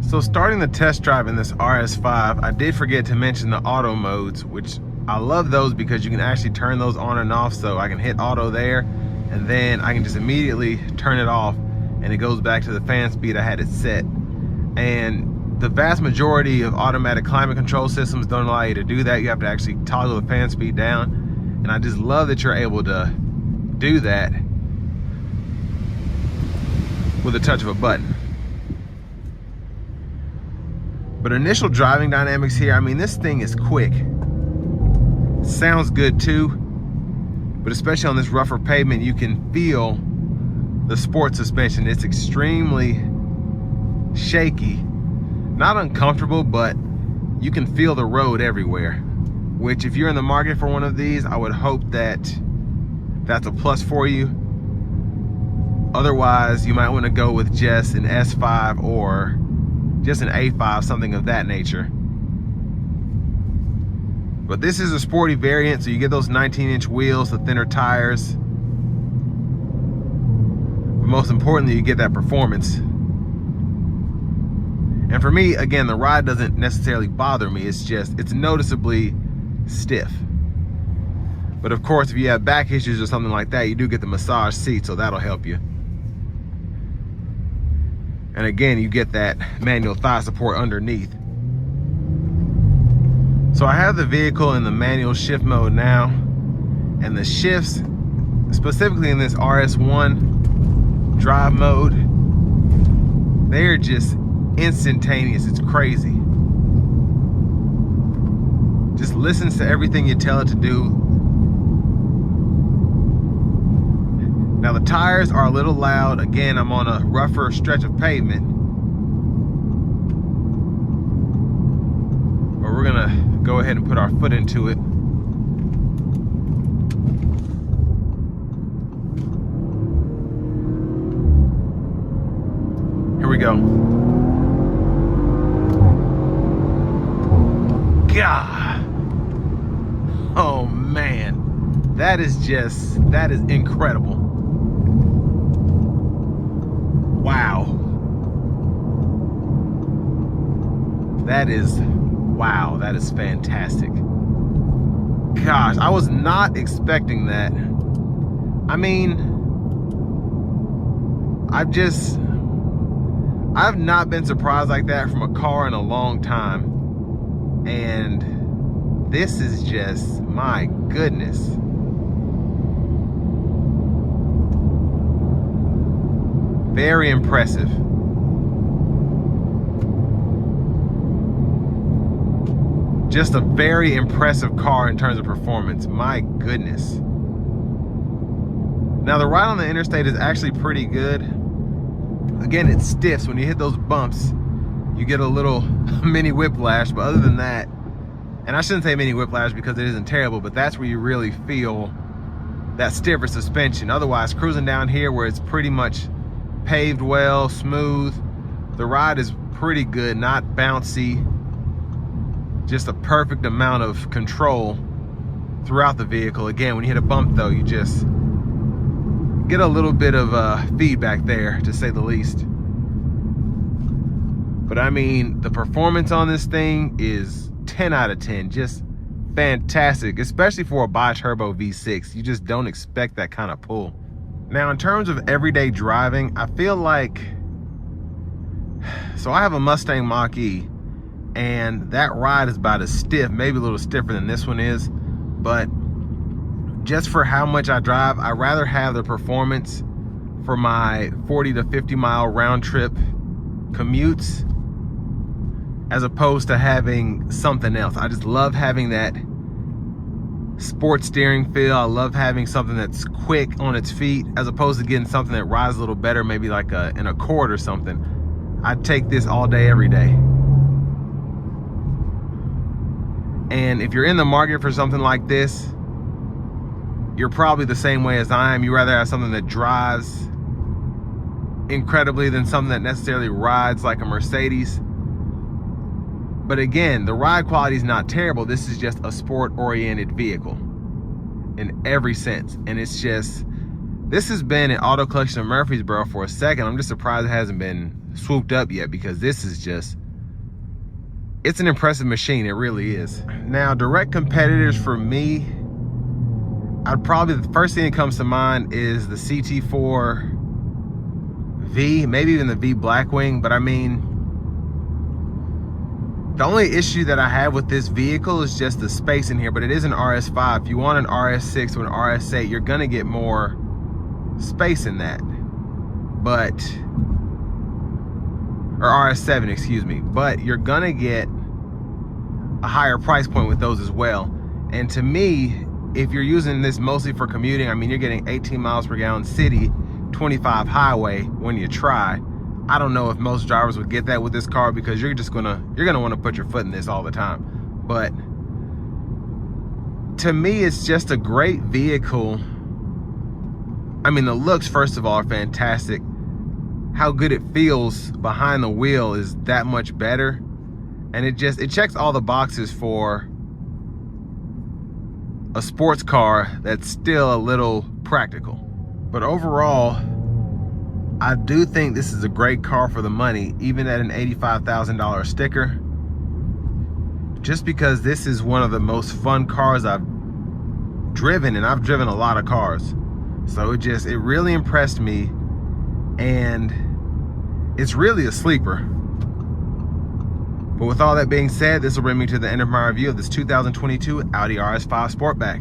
So starting the test drive in this RS5, I did forget to mention the auto modes, which I love those because you can actually turn those on and off. So I can hit auto there, and then I can just immediately turn it off, and it goes back to the fan speed I had it set. And the vast majority of automatic climate control systems don't allow you to do that. You have to actually toggle the fan speed down. And I just love that you're able to do that with a touch of a button. But initial driving dynamics here, I mean, this thing is quick. Sounds good too, but especially on this rougher pavement, you can feel the sport suspension. It's extremely shaky, not uncomfortable, but you can feel the road everywhere, which if you're in the market for one of these, I would hope that that's a plus for you. Otherwise, you might want to go with just an S5 or just an A5, something of that nature. But this is a sporty variant, so you get those 19-inch wheels, the thinner tires. But most importantly, you get that performance. And for me, again, the ride doesn't necessarily bother me. It's noticeably stiff. But of course, if you have back issues or something like that, you do get the massage seat, so that'll help you. And again, you get that manual thigh support underneath. So I have the vehicle in the manual shift mode now, and the shifts, specifically in this RS1 drive mode, they're just instantaneous. It's crazy. Just listens to everything you tell it to do. Now the tires are a little loud. Again, I'm on a rougher stretch of pavement. But we're gonna go ahead and put our foot into it. Here we go. God. Oh man. That is incredible. Wow. That is fantastic. Gosh, I was not expecting that. I mean, I've not been surprised like that from a car in a long time. And this is just, my goodness. Very impressive. Just a very impressive car in terms of performance. My goodness. Now the ride on the interstate is actually pretty good. Again, it stiffs. When you hit those bumps, you get a little mini whiplash, but other than that, and I shouldn't say mini whiplash because it isn't terrible, but that's where you really feel that stiffer suspension. Otherwise, cruising down here where it's pretty much paved well, smooth, the ride is pretty good, not bouncy. Just a perfect amount of control throughout the vehicle. Again, when you hit a bump though, you just get a little bit of feedback there, to say the least. But I mean, the performance on this thing is 10 out of 10, just fantastic, especially for a bi-turbo V6. You just don't expect that kind of pull. Now, in terms of everyday driving, I feel like, so I have a Mustang Mach-E, and that ride is about as stiff, maybe a little stiffer than this one is, but just for how much I drive, I'd rather have the performance for my 40 to 50 mile round trip commutes as opposed to having something else. I just love having that sports steering feel. I love having something that's quick on its feet as opposed to getting something that rides a little better, maybe like an Accord or something. I'd take this all day, every day. And if you're in the market for something like this, you're probably the same way as I am. You rather have something that drives incredibly than something that necessarily rides like a Mercedes. But again, the ride quality is not terrible. This is just a sport-oriented vehicle in every sense. And it's just, this has been an auto collection of Murfreesboro for a second. I'm just surprised it hasn't been swooped up yet, because this is just it's an impressive machine, it really is. Now, direct competitors for me, I'd probably, the first thing that comes to mind is the CT4 V, maybe even the V Blackwing. But I mean, the only issue that I have with this vehicle is just the space in here, but it is an RS5. If you want an RS6 or an RS8, you're gonna get more space in that. But, or RS7, excuse me, but you're gonna get a higher price point with those as well. And to me, if you're using this mostly for commuting, I mean, you're getting 18 miles per gallon city, 25 highway when you try. I don't know if most drivers would get that with this car, because you're gonna want to put your foot in this all the time. But to me, it's just a great vehicle. I mean, the looks, first of all, are fantastic. How good it feels behind the wheel is that much better. And it checks all the boxes for a sports car that's still a little practical. But overall, I do think this is a great car for the money, even at an $85,000 sticker. Just because this is one of the most fun cars I've driven, and I've driven a lot of cars. So it really impressed me, and it's really a sleeper. But with all that being said, this will bring me to the end of my review of this 2022 Audi RS5 Sportback.